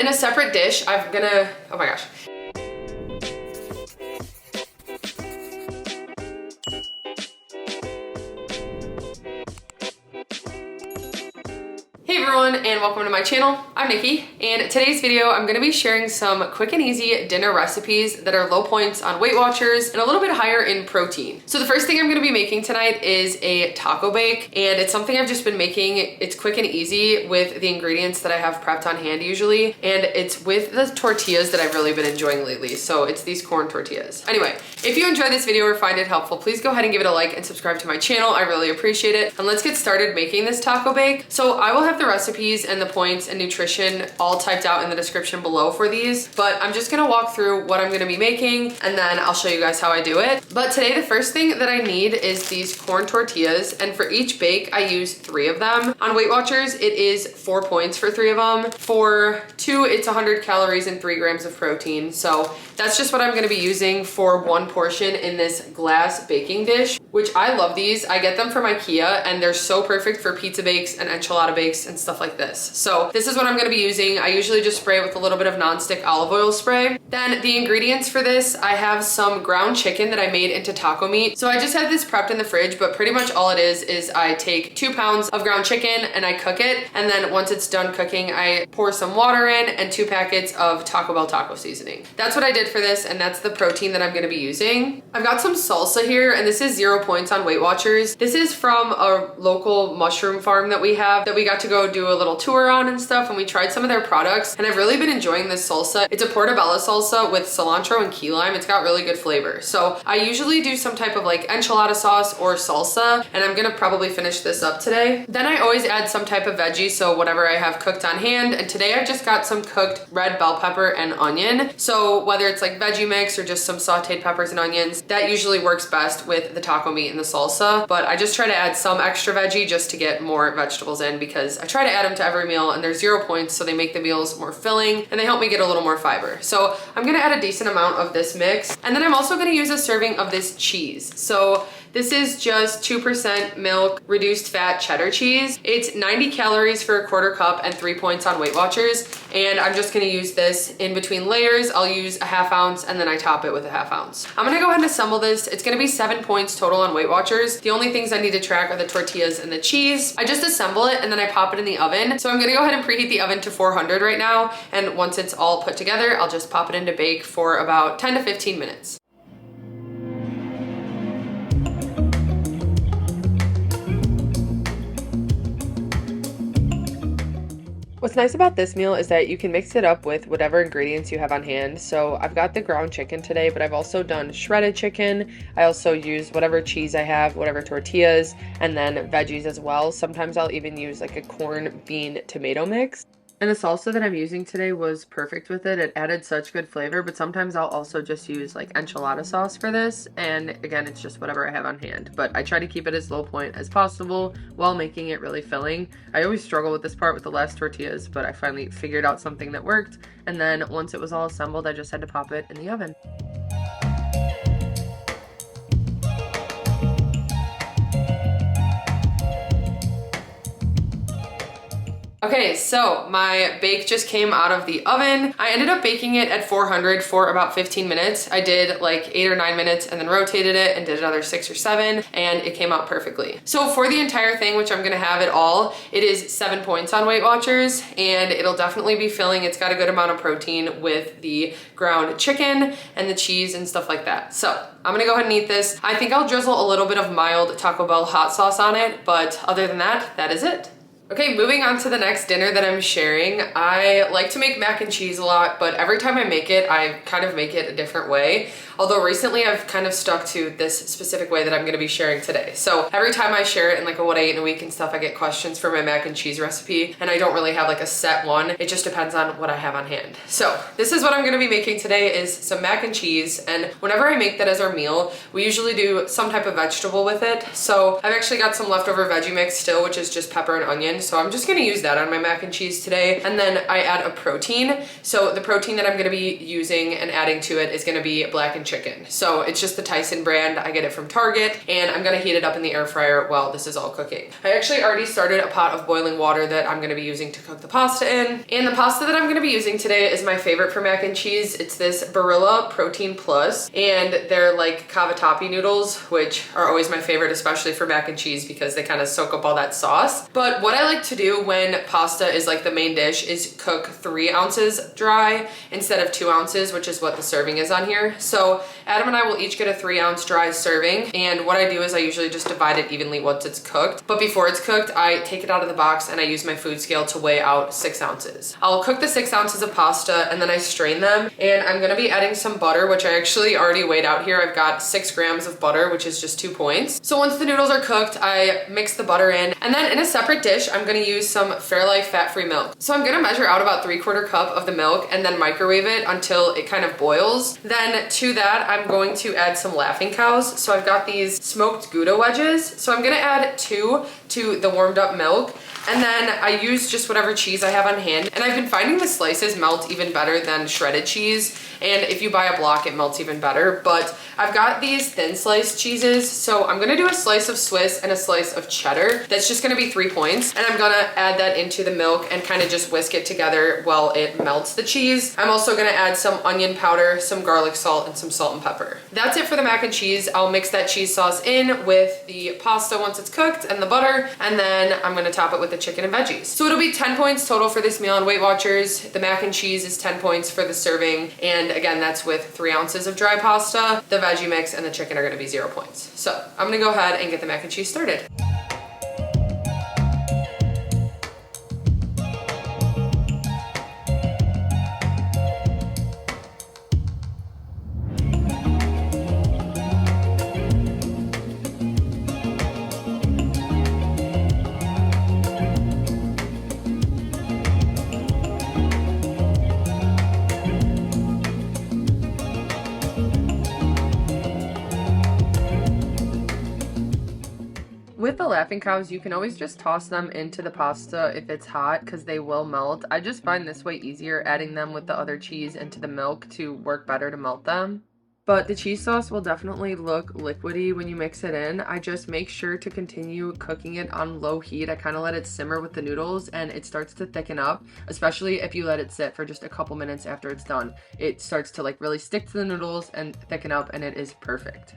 In a separate dish, oh my gosh. Hey everyone, and welcome to my channel. I'm Nikki, and today's video I'm gonna be sharing some quick and easy dinner recipes that are low points on Weight Watchers and a little bit higher in protein. So the first thing I'm gonna be making tonight is a taco bake, and it's something I've just been making. It's quick and easy with the ingredients that I have prepped on hand usually, and it's with the tortillas that I've really been enjoying lately. So it's these corn tortillas. Anyway, if you enjoyed this video or find it helpful, please go ahead and give it a like and subscribe to my channel. I really appreciate it. And let's get started making this taco bake. So I will have the recipes and the points and nutrition all typed out in the description below for these, but I'm just gonna walk through what I'm gonna be making and then I'll show you guys how I do it. But today the first thing that I need is these corn tortillas, and for each bake I use 3 of them. On Weight Watchers it is 4 points for 3 of them. For 2 it's 100 calories and 3 grams of protein. So that's just what I'm gonna be using for 1 portion in this glass baking dish, which I love these. I get them from IKEA and they're so perfect for pizza bakes and enchilada bakes and stuff like this. So this is what I'm gonna be using. I usually just spray it with a little bit of nonstick olive oil spray. Then the ingredients for this, I have some ground chicken that I made into taco meat. So I just had this prepped in the fridge, but pretty much all it is I take 2 pounds of ground chicken and I cook it. And then once it's done cooking, I pour some water in and 2 packets of Taco Bell taco seasoning. That's what I did for this, and that's the protein that I'm gonna be using. I've got some salsa here, and this is 0 points on Weight Watchers. This is from a local mushroom farm that we have that we got to go do a little tour on and stuff, and we tried some of their products, and I've really been enjoying this salsa. It's a portobello salsa with cilantro and key lime. It's got really good flavor. So I usually do some type of like enchilada sauce or salsa, and I'm gonna probably finish this up today. Then I always add some type of veggie, so whatever I have cooked on hand, and today I've just got some cooked red bell pepper and onion. So whether it's like veggie mix or just some sauteed peppers and onions, that usually works best with the taco meat and the salsa. But I just try to add some extra veggie just to get more vegetables in, because I try to add them to every meal, and they're 0 points, so they make the meals more filling and they help me get a little more fiber. So I'm gonna add a decent amount of this mix, and then I'm also gonna use a serving of this cheese. So this is just 2% milk, reduced fat cheddar cheese. It's 90 calories for a 1/4 cup and 3 points on Weight Watchers. And I'm just gonna use this in between layers. I'll use a 1/2 ounce and then I top it with a 1/2 ounce. I'm gonna go ahead and assemble this. It's gonna be 7 points total on Weight Watchers. The only things I need to track are the tortillas and the cheese. I just assemble it and then I pop it in the oven. So I'm gonna go ahead and preheat the oven to 400 right now. And once it's all put together, I'll just pop it into bake for about 10 to 15 minutes. What's nice about this meal is that you can mix it up with whatever ingredients you have on hand. So I've got the ground chicken today, but I've also done shredded chicken. I also use whatever cheese I have, whatever tortillas, and then veggies as well. Sometimes I'll even use like a corn bean tomato mix. And the salsa that I'm using today was perfect with it. It added such good flavor, but sometimes I'll also just use like enchilada sauce for this. And again, it's just whatever I have on hand. But I try to keep it as low point as possible while making it really filling. I always struggle with this part with the last tortillas, but I finally figured out something that worked. And then once it was all assembled, I just had to pop it in the oven. Okay, so my bake just came out of the oven. I ended up baking it at 400 for about 15 minutes. I did like 8 or 9 minutes and then rotated it and did another 6 or 7, and it came out perfectly. So for the entire thing, which I'm gonna have it all, it is 7 points on Weight Watchers, and it'll definitely be filling. It's got a good amount of protein with the ground chicken and the cheese and stuff like that. So I'm gonna go ahead and eat this. I think I'll drizzle a little bit of mild Taco Bell hot sauce on it, but other than that, that is it. Okay, moving on to the next dinner that I'm sharing. I like to make mac and cheese a lot, but every time I make it, I kind of make it a different way. Although recently I've kind of stuck to this specific way that I'm gonna be sharing today. So every time I share it in like a what I ate in a week and stuff, I get questions for my mac and cheese recipe, and I don't really have like a set one. It just depends on what I have on hand. So this is what I'm gonna be making today, is some mac and cheese. And whenever I make that as our meal, we usually do some type of vegetable with it. So I've actually got some leftover veggie mix still, which is just pepper and onion. stuffing. So I'm just gonna use that on my mac and cheese today. And then I add a protein. So the protein that I'm gonna be using and adding to it is gonna be blackened chicken. So it's just the Tyson brand. I get it from Target, and I'm gonna heat it up in the air fryer while this is all cooking. I actually already started a pot of boiling water that I'm gonna be using to cook the pasta in. And the pasta that I'm gonna be using today is my favorite for mac and cheese. It's this Barilla Protein Plus, and they're like cavatappi noodles, which are always my favorite, especially for mac and cheese because they kind of soak up all that sauce. But what I like to do when pasta is like the main dish is cook 3 ounces dry instead of 2 ounces, which is what the serving is on here. So Adam and I will each get a 3-ounce dry serving, and what I do is I usually just divide it evenly once it's cooked. But before it's cooked, I take it out of the box and I use my food scale to weigh out 6 ounces. I'll cook the 6 ounces of pasta and then I strain them, and I'm gonna be adding some butter, which I actually already weighed out here. I've got 6 grams of butter, which is just 2 points. So once the noodles are cooked, I mix the butter in, and then in a separate dish, I'm gonna use some Fairlife fat-free milk. So I'm gonna measure out about 3/4 cup of the milk and then microwave it until it kind of boils. Then to that, I'm going to add some Laughing Cows. So I've got these smoked Gouda wedges. So I'm gonna add 2 to the warmed up milk. And then I use just whatever cheese I have on hand. And I've been finding the slices melt even better than shredded cheese. And if you buy a block, it melts even better. But I've got these thin sliced cheeses. So I'm gonna do a slice of Swiss and a slice of cheddar. That's just gonna be 3 points. And I'm gonna add that into the milk and kind of just whisk it together while it melts the cheese. I'm also gonna add some onion powder, some garlic salt, and some salt and pepper. That's it for the mac and cheese. I'll mix that cheese sauce in with the pasta once it's cooked and the butter. And then I'm gonna top it with the chicken and veggies. So it'll be 10 points total for this meal on Weight Watchers. The mac and cheese is 10 points for the serving. And again, that's with 3 ounces of dry pasta. The veggie mix and the chicken are gonna be 0 points. So I'm gonna go ahead and get the mac and cheese started. With the Laughing Cows, you can always just toss them into the pasta if it's hot because they will melt. I just find this way easier, adding them with the other cheese into the milk to work better to melt them. But the cheese sauce will definitely look liquidy when you mix it in. I just make sure to continue cooking it on low heat. I kind of let it simmer with the noodles and it starts to thicken up, especially if you let it sit for just a couple minutes after it's done. It starts to like really stick to the noodles and thicken up, and it is perfect.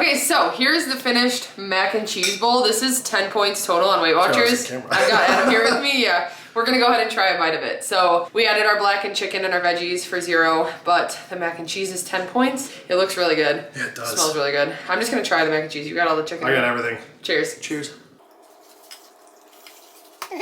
Okay, so here's the finished mac and cheese bowl. This is 10 points total on Weight Watchers. I've got Adam here with me, yeah. We're gonna go ahead and try a bite of it. So we added our blackened chicken and our veggies for 0, but the mac and cheese is 10 points. It looks really good. Yeah, it does. It smells really good. I'm just gonna try the mac and cheese. You got all the chicken? I got everything. Cheers. Cheers. Yeah,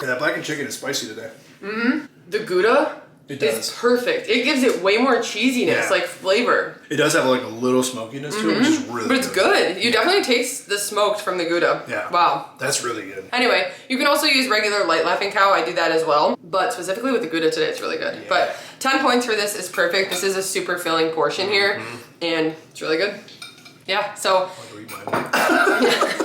that blackened chicken is spicy today. Mm-hmm. The Gouda is perfect. It gives it way more cheesiness, like flavor. It does have like a little smokiness to it, which is really good. But it's good. You definitely taste the smoked from the Gouda. Yeah. Wow. That's really good. Anyway, you can also use regular light Laughing Cow. I do that as well. But specifically with the Gouda today, it's really good. Yeah. But 10 points for this is perfect. This is a super filling portion here. And it's really good. Yeah, so.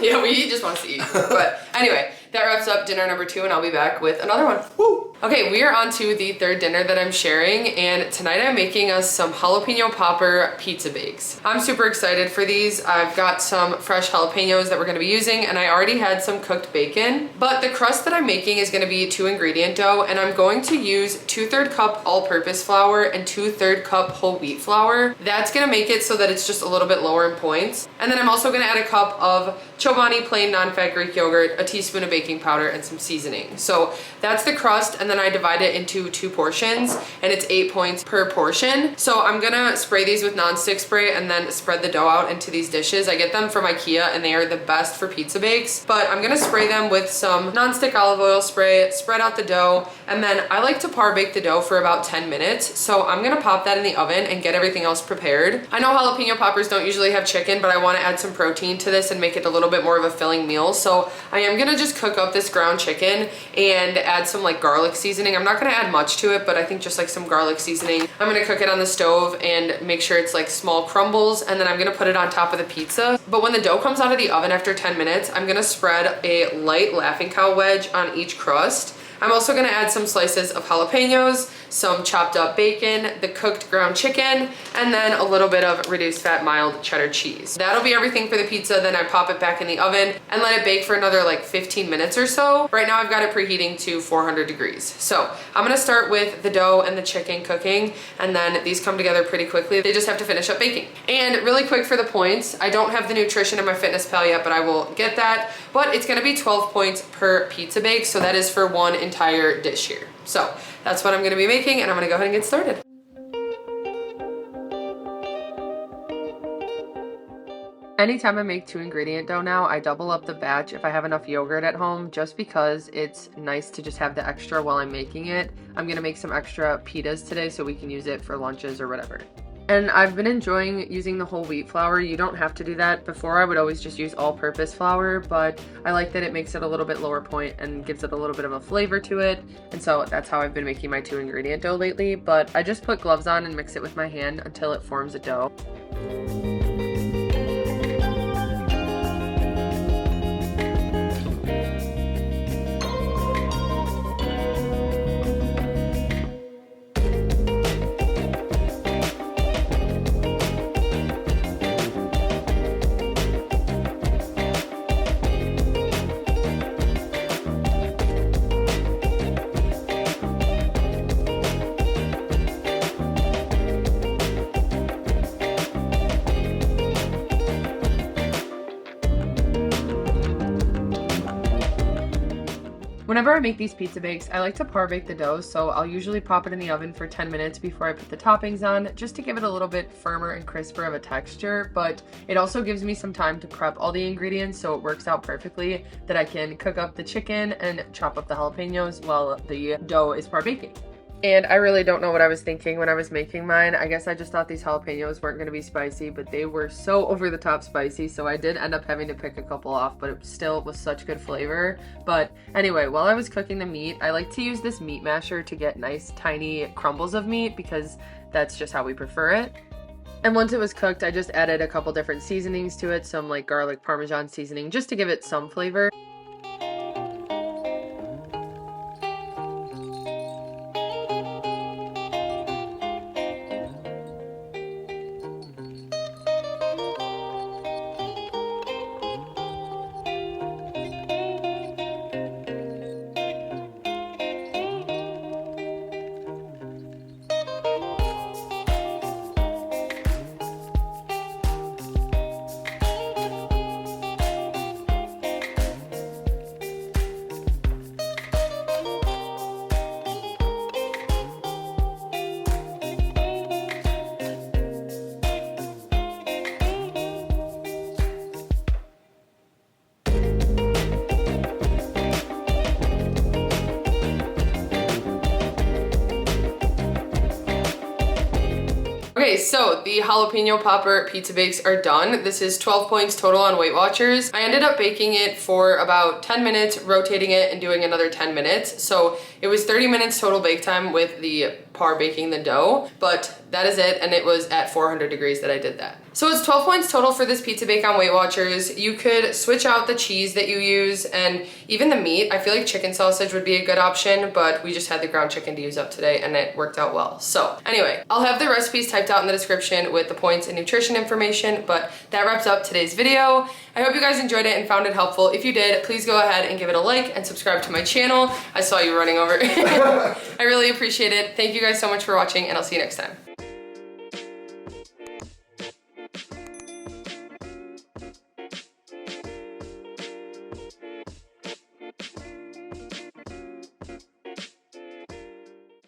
Yeah, we just want to eat. But anyway, that wraps up dinner number 2, and I'll be back with another one. Woo! Okay, we are on to the third dinner that I'm sharing, and tonight I'm making us some jalapeno popper pizza bakes. I'm super excited for these. I've got some fresh jalapenos that we're gonna be using, and I already had some cooked bacon, but the crust that I'm making is gonna be 2-ingredient dough, and I'm going to use 2/3 cup all-purpose flour and 2/3 cup whole wheat flour. That's gonna make it so that it's just a little bit lower in points. And then I'm also gonna add a cup of Chobani plain non-fat Greek yogurt, a teaspoon of baking powder, and some seasoning. So that's the crust, and then I divide it into 2 portions, and it's 8 points per portion. So I'm gonna spray these with non-stick spray and then spread the dough out into these dishes. I get them from IKEA, and they are the best for pizza bakes, but I'm gonna spray them with some non-stick olive oil spray, spread out the dough, and then I like to par bake the dough for about 10 minutes. So I'm gonna pop that in the oven and get everything else prepared. I know jalapeno poppers don't usually have chicken, but I wanna add some protein to this and make it a little bit more of a filling meal. So I am gonna just cook up this ground chicken and add some like garlic seasoning. I'm not gonna add much to it, but I think just like some garlic seasoning. I'm gonna cook it on the stove and make sure it's like small crumbles, and then I'm gonna put it on top of the pizza. But when the dough comes out of the oven after 10 minutes, I'm gonna spread a light Laughing Cow wedge on each crust. I'm also gonna add some slices of jalapenos, some chopped up bacon, the cooked ground chicken, and then a little bit of reduced fat mild cheddar cheese. That'll be everything for the pizza. Then I pop it back in the oven and let it bake for another like 15 minutes or so. Right now I've got it preheating to 400 degrees. So I'm gonna start with the dough and the chicken cooking, and then these come together pretty quickly. They just have to finish up baking. And really quick for the points, I don't have the nutrition in my FitnessPal yet, but I will get that. But it's gonna be 12 points per pizza bake, so that is for one entire dish here. So that's what I'm gonna be making, and I'm gonna go ahead and get started. Anytime I make 2-ingredient dough now, I double up the batch if I have enough yogurt at home, just because it's nice to just have the extra while I'm making it. I'm gonna make some extra pitas today so we can use it for lunches or whatever. And I've been enjoying using the whole wheat flour. You don't have to do that. Before I would always just use all-purpose flour, but I like that it makes it a little bit lower point and gives it a little bit of a flavor to it. And so that's how I've been making my 2-ingredient dough lately. But I just put gloves on and mix it with my hand until it forms a dough. Whenever I make these pizza bakes, I like to par bake the dough, so I'll usually pop it in the oven for 10 minutes before I put the toppings on, just to give it a little bit firmer and crisper of a texture, but it also gives me some time to prep all the ingredients, so it works out perfectly that I can cook up the chicken and chop up the jalapenos while the dough is par baking. And I really don't know what I was thinking when I was making mine. I guess I just thought these jalapenos weren't going to be spicy, but they were so over the top spicy, so I did end up having to pick a couple off, but it still was such good flavor. But anyway, while I was cooking the meat, I like to use this meat masher to get nice tiny crumbles of meat, because that's just how we prefer it. And once it was cooked, I just added a couple different seasonings to it, some like garlic parmesan seasoning, just to give it some flavor. Okay, so the jalapeno popper pizza bakes are done. This is 12 points total on Weight Watchers. I ended up baking it for about 10 minutes, rotating it and doing another 10 minutes. So it was 30 minutes total bake time with the par baking the dough, but that is it, and it was at 400 degrees that I did that. So it's 12 points total for this pizza bake on Weight Watchers. You could switch out the cheese that you use and even the meat. I feel like chicken sausage would be a good option, but we just had the ground chicken to use up today and it worked out well. So anyway, I'll have the recipes typed out in the description with the points and nutrition information, but that wraps up today's video. I hope you guys enjoyed it and found it helpful. If you did, please go ahead and give it a like and subscribe to my channel. I saw you running over. I really appreciate it. Thank you guys so much for watching, and I'll see you next time.